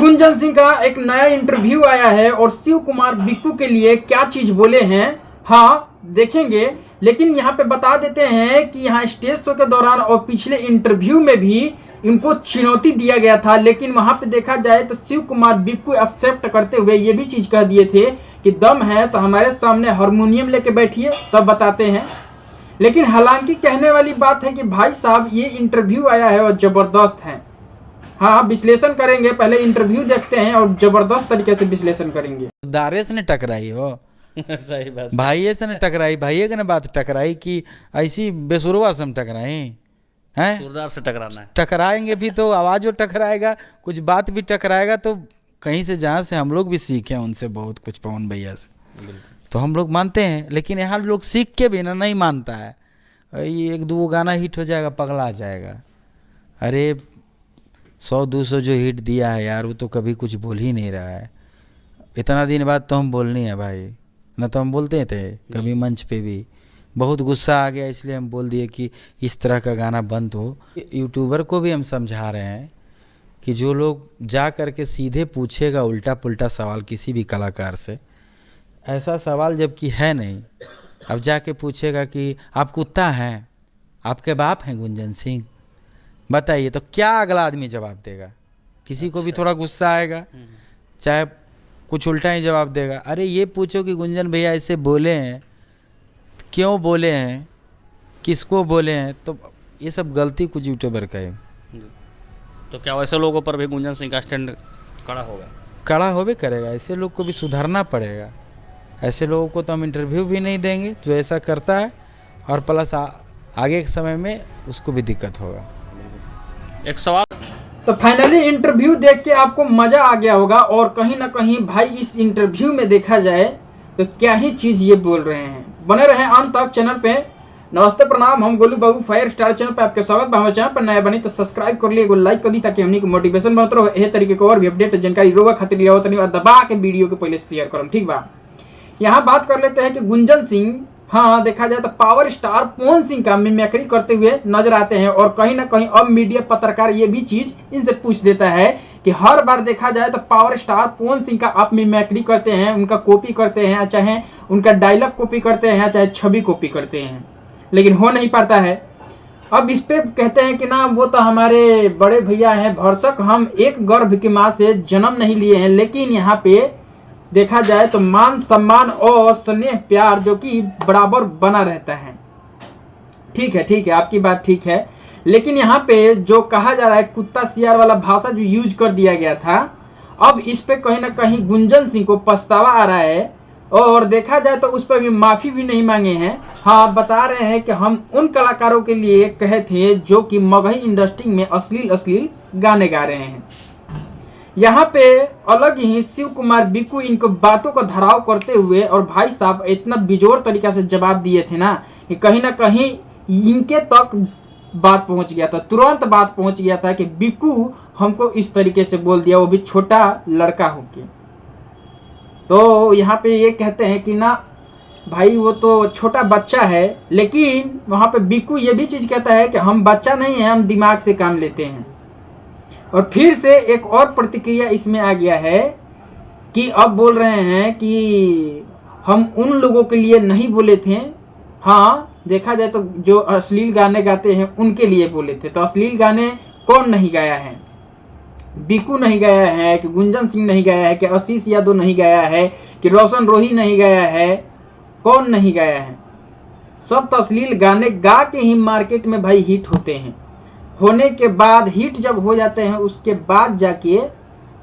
गुंजन सिंह का एक नया इंटरव्यू आया है और शिव कुमार बिक्कू के लिए क्या चीज बोले हैं, हाँ देखेंगे। लेकिन यहाँ पे बता देते हैं कि यहाँ स्टेज शो के दौरान और पिछले इंटरव्यू में भी इनको चुनौती दिया गया था, लेकिन वहाँ पे देखा जाए तो शिव कुमार बिक्कू एक्सेप्ट करते हुए ये भी चीज कह दिए थे कि दम है तो हमारे सामने हारमोनियम लेके बैठिए तब बताते हैं। लेकिन हालांकि कहने वाली बात है कि भाई साहब ये इंटरव्यू आया है और जबरदस्त है। हाँ विश्लेषण करेंगे, पहले इंटरव्यू देखते हैं और जबरदस्त तरीके से विश्लेषण करेंगे। दारे से ने टकराई हो सही बात। भाई से ने टकराई, भाई के ने बात टकराई कि ऐसी बेसुरवा से हम टकराई हैं, जोरदार से टकराना है। टकराएंगे भी तो आवाज जो टकराएगा, कुछ बात भी टकराएगा, तो कहीं से जहाँ से हम लोग भी सीखे उनसे बहुत कुछ पवन भैया से, तो हम लोग मानते हैं। लेकिन यहाँ लोग सीख के भी ना नहीं मानता है, ये एक दो गाना हिट हो जाएगा पगला जाएगा। अरे 100-200 जो हिट दिया है यार, वो तो कभी कुछ बोल ही नहीं रहा है। इतना दिन बाद तो हम बोलनी है भाई, ना तो हम बोलते थे कभी मंच पे भी। बहुत गुस्सा आ गया इसलिए हम बोल दिए कि इस तरह का गाना बंद हो। यूट्यूबर को भी हम समझा रहे हैं कि जो लोग जा कर के सीधे पूछेगा उल्टा पुल्टा सवाल किसी भी कलाकार से, ऐसा सवाल जबकि है नहीं, अब जाके पूछेगा कि आप कुत्ता हैं, आपके बाप हैं गुंजन सिंह, बताइए, तो क्या अगला आदमी जवाब देगा? किसी को भी थोड़ा गुस्सा आएगा, चाहे कुछ उल्टा ही जवाब देगा। अरे ये पूछो कि गुंजन भैया ऐसे बोले हैं, क्यों बोले हैं, किसको बोले हैं, तो ये सब गलती कुछ यूट्यूबर का है। तो क्या वैसे लोगों पर भी गुंजन सिंह का स्टैंड कड़ा होगा? कड़ा होबे करेगा, ऐसे लोग को भी सुधरना पड़ेगा। ऐसे लोगों को तो हम इंटरव्यू भी नहीं देंगे जो ऐसा करता है, और प्लस आगे के समय में उसको भी दिक्कत होगा। एक सवाल, तो फाइनली इंटरव्यू देख के आपको मजा आ गया होगा, और कहीं ना कहीं भाई इस इंटरव्यू में देखा जाए तो क्या ही चीज ये बोल रहे हैं। बने रहे अंत तक चैनल पे। नमस्ते प्रणाम, हम गोलू बाबू फायर स्टार चैनल पे आपके स्वागत। हमारे चैनल पर नया बनी तो सब्सक्राइब कर लिए, लाइक कर दी ताकि हमनी को मोटिवेशन बनते रहो। यह तरीके को और भी अपडेट जानकारी रोगा खातिर लिया होता नहीं, और दबा के वीडियो को पहले शेयर करो, ठीक बा। यहाँ बात कर लेते हैं कि गुंजन सिंह, हाँ देखा जाए तो पावर स्टार पवन सिंह का मिमिक्री करते हुए नजर आते हैं। और कहीं ना कहीं अब मीडिया पत्रकार ये भी चीज इनसे पूछ देता है कि हर बार देखा जाए तो पावर स्टार पवन सिंह का आप मिमिक्री करते हैं, उनका कॉपी करते हैं, चाहे उनका डायलॉग कॉपी करते हैं, चाहे छवि कॉपी करते हैं, लेकिन हो नहीं पाता है। अब इस पे कहते हैं कि ना वो तो हमारे बड़े भैया हैं भरसक, हम एक गर्भ की माँ से जन्म नहीं लिए हैं। लेकिन यहाँ पे देखा जाए तो मान सम्मान और स्नेह प्यार जो कि बराबर बना रहता है। ठीक है आपकी बात ठीक है, लेकिन यहाँ पे जो कहा जा रहा है कुत्ता सियार वाला भाषा जो यूज कर दिया गया था, अब इस पे कहीं ना कहीं गुंजन सिंह को पछतावा आ रहा है, और देखा जाए तो उस पर भी माफ़ी भी नहीं मांगे हैं। हाँ बता रहे हैं कि हम उन कलाकारों के लिए कहे थे जो कि मगही इंडस्ट्री में अश्लील गाने गा रहे हैं। यहाँ पे अलग ही शिव कुमार बिक्कू इनको बातों का धराव करते हुए, और भाई साहब इतना बेजोर तरीका से जवाब दिए थे ना कि कहीं ना कहीं इनके तक बात पहुंच गया था, तुरंत बात पहुंच गया था कि बिक्कू हमको इस तरीके से बोल दिया, वो भी छोटा लड़का होके। तो यहाँ पे ये कहते हैं कि ना भाई वो तो छोटा बच्चा है, लेकिन वहाँ पे बिक्कू ये भी चीज़ कहता है कि हम बच्चा नहीं है, हम दिमाग से काम लेते हैं। और फिर से एक और प्रतिक्रिया इसमें आ गया है कि अब बोल रहे हैं कि हम उन लोगों के लिए नहीं बोले थे। हाँ देखा जाए तो जो अश्लील गाने गाते हैं उनके लिए बोले थे। तो अश्लील गाने कौन नहीं गाया है? बिक्कू नहीं गाया है, कि गुंजन सिंह नहीं गाया है, कि आशीष यादव नहीं गाया है, कि रोशन रोही नहीं गाया है, कौन नहीं गाया है? सब तो अश्लील गाने गा के ही मार्केट में भाई हिट होते हैं। होने के बाद हिट जब हो जाते हैं उसके बाद जाके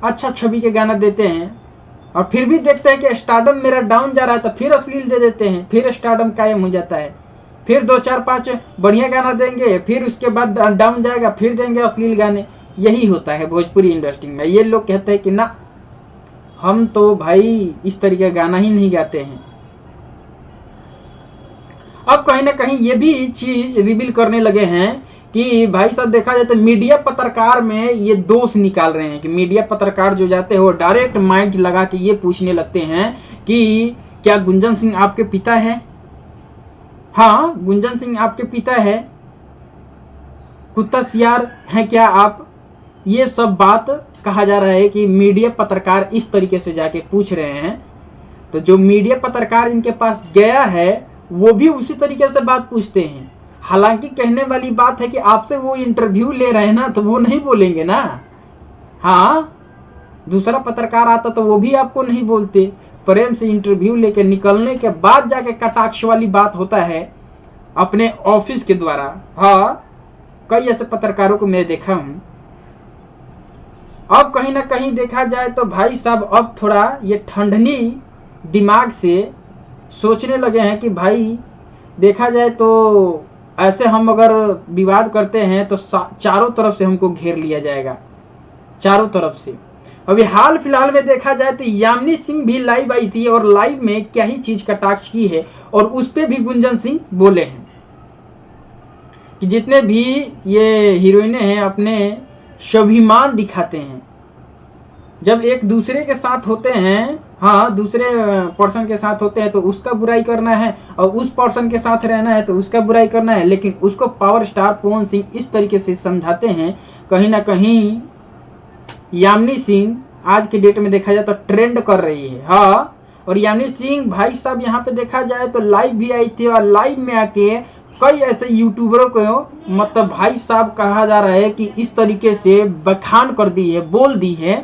अच्छा छवि के गाना देते हैं, और फिर भी देखते हैं कि स्टारडम मेरा डाउन जा रहा है तो फिर अश्लील दे देते हैं, फिर स्टारडम कायम हो जाता है। फिर 2-4-5 बढ़िया गाना देंगे, फिर उसके बाद डाउन जाएगा, फिर देंगे अश्लील गाने। यही होता है भोजपुरी इंडस्ट्री में। ये लोग कहते हैं कि ना हम तो भाई इस तरीके का गाना ही नहीं गाते हैं। अब कहीं ना कहीं ये भी चीज रिवील करने लगे हैं कि भाई साहब देखा जाए तो मीडिया पत्रकार में ये दोष निकाल रहे हैं कि मीडिया पत्रकार जो जाते हैं वो डायरेक्ट माइक लगा के ये पूछने लगते हैं कि क्या गुंजन सिंह आपके पिता है? हाँ गुंजन सिंह आपके पिता है? कुत्ता सियार हैं क्या आप? ये सब बात कहा जा रहा है कि मीडिया पत्रकार इस तरीके से जाके पूछ रहे हैं, तो जो मीडिया पत्रकार इनके पास गया है वो भी उसी तरीके से बात पूछते हैं। हालांकि कहने वाली बात है कि आपसे वो इंटरव्यू ले रहे हैं ना, तो वो नहीं बोलेंगे ना। हाँ, दूसरा पत्रकार आता तो वो भी आपको नहीं बोलते। प्रेम से इंटरव्यू लेके निकलने के बाद जाके कटाक्ष वाली बात होता है अपने ऑफिस के द्वारा। हाँ, कई ऐसे पत्रकारों को मैं देखा हूँ। अब कहीं ना कहीं देखा जाए तो भाई साहब अब थोड़ा ये ठंडनी दिमाग से सोचने लगे हैं कि भाई देखा जाए तो ऐसे हम अगर विवाद करते हैं तो चारों तरफ से हमको घेर लिया जाएगा, चारों तरफ से। अभी हाल फिलहाल में देखा जाए तो यामिनी सिंह भी लाइव आई थी और लाइव में क्या ही चीज कटाक्ष की है और उस पे भी गुंजन सिंह बोले हैं कि जितने भी ये हीरोइनें हैं अपने स्वाभिमान दिखाते हैं, जब एक दूसरे के साथ होते हैं, हाँ दूसरे पर्सन के साथ होते हैं तो उसका बुराई करना है और उस पर्सन के साथ रहना है तो उसका बुराई करना है। लेकिन उसको पावर स्टार पवन सिंह इस तरीके से समझाते हैं। कहीं ना कहीं यामिनी सिंह आज के डेट में देखा जाए तो ट्रेंड कर रही है। हाँ, और यामिनी सिंह भाई साहब यहाँ पे देखा जाए तो लाइव भी आई थी और लाइव में आके कई ऐसे यूट्यूबरों को मतलब भाई साहब कहा जा रहा है कि इस तरीके से बखान कर दी है, बोल दी है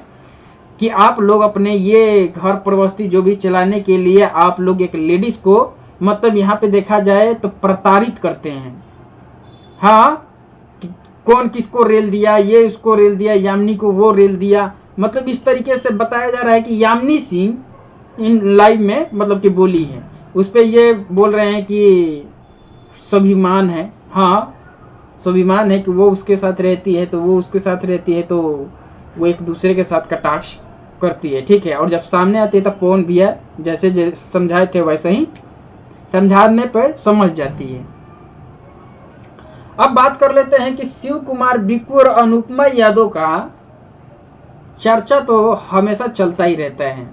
कि आप लोग अपने ये घर प्रवस्ती जो भी चलाने के लिए आप लोग एक लेडीज को मतलब यहाँ पे देखा जाए तो प्रताड़ित करते हैं। हाँ, कौन किसको रेल दिया, ये उसको रेल दिया, यामिनी को वो रेल दिया, मतलब इस तरीके से बताया जा रहा है कि यामिनी सिंह इन लाइव में मतलब कि बोली है। उस पर ये बोल रहे हैं कि स्वाभिमान है। हाँ, स्वाभिमान है कि वो उसके साथ रहती है तो वो उसके साथ रहती है तो वो एक दूसरे के साथ कटाक्ष करती है, ठीक है। और जब सामने आती है तो पवन भैया जैसे समझाए थे वैसे ही समझाने पर समझ जाती है। अब बात कर लेते हैं कि शिव कुमार, बिक्कू और अनुपमा यादव का चर्चा तो हमेशा चलता ही रहता है।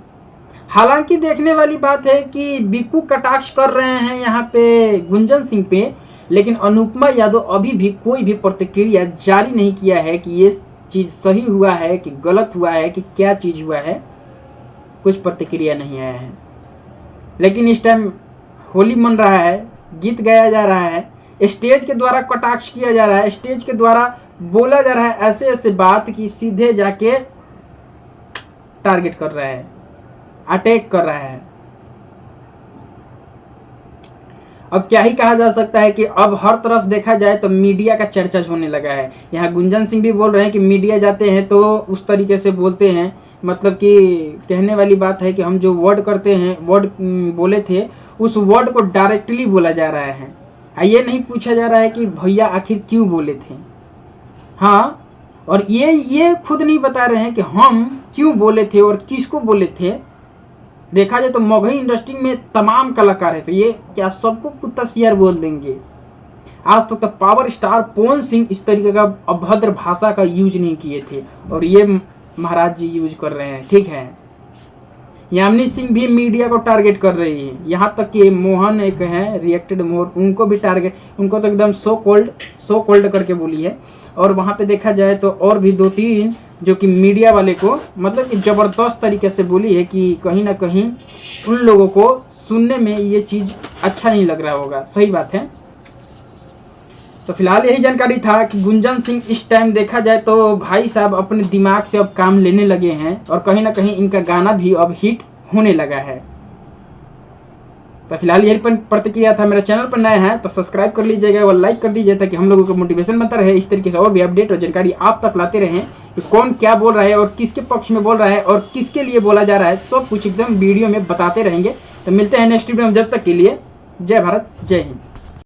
हालांकि देखने वाली बात है कि बिक्कू कटाक्ष कर रहे हैं यहाँ पे गुंजन सिंह पे, लेकिन अनुपमा यादव अभी भी कोई भी प्रतिक्रिया जारी नहीं किया है कि ये चीज़ सही हुआ है कि गलत हुआ है कि क्या चीज़ हुआ है, कुछ प्रतिक्रिया नहीं आया है। लेकिन इस टाइम होली मन रहा है, गीत गाया जा रहा है, स्टेज के द्वारा कटाक्ष किया जा रहा है, स्टेज के द्वारा बोला जा रहा है ऐसे ऐसे बात कि सीधे जाके टारगेट कर रहा है, अटैक कर रहा है। अब क्या ही कहा जा सकता है कि अब हर तरफ देखा जाए तो मीडिया का चर्चा होने लगा है। यहाँ गुंजन सिंह भी बोल रहे हैं कि मीडिया जाते हैं तो उस तरीके से बोलते हैं, मतलब कि कहने वाली बात है कि हम जो वर्ड करते हैं, वर्ड बोले थे उस वर्ड को डायरेक्टली बोला जा रहा है। ये नहीं पूछा जा रहा है कि भैया आखिर क्यों बोले थे। हाँ, और ये खुद नहीं बता रहे हैं कि हम क्यों बोले थे और किसको बोले थे। देखा जाए तो मगही इंडस्ट्री में तमाम कलाकार है तो ये क्या सबको कुत्ता सियार बोल देंगे। आज तक तो पावर स्टार पवन सिंह इस तरीके का अभद्र भाषा का यूज नहीं किए थे और ये महाराज जी यूज कर रहे हैं, ठीक है। यामिनी सिंह भी मीडिया को टारगेट कर रही है। यहाँ तक कि मोहन एक है रिएक्टेड मोहन, उनको भी टारगेट, उनको तो एकदम सो कोल्ड करके बोली है। और वहाँ पे देखा जाए तो और भी 2-3 जो कि मीडिया वाले को मतलब कि ज़बरदस्त तरीके से बोली है कि कहीं ना कहीं उन लोगों को सुनने में ये चीज़ अच्छा नहीं लग रहा होगा। सही बात है। तो फिलहाल यही जानकारी था कि गुंजन सिंह इस टाइम देखा जाए तो भाई साहब अपने दिमाग से अब काम लेने लगे हैं और कहीं ना कहीं इनका गाना भी अब हिट होने लगा है। तो फिलहाल यही प्रतिक्रिया था। मेरे चैनल पर नया है तो सब्सक्राइब कर लीजिएगा और लाइक कर दीजिए ताकि हम लोगों को मोटिवेशन बनता रहे। इस तरीके से और भी अपडेट और जानकारी आप तक लाते रहें कि कौन क्या बोल रहा है और किसके पक्ष में बोल रहा है और किसके लिए बोला जा रहा है, सब कुछ एकदम वीडियो में बताते रहेंगे। तो मिलते हैं नेक्स्ट वीडियो में, जब तक के लिए जय भारत जय हिंद।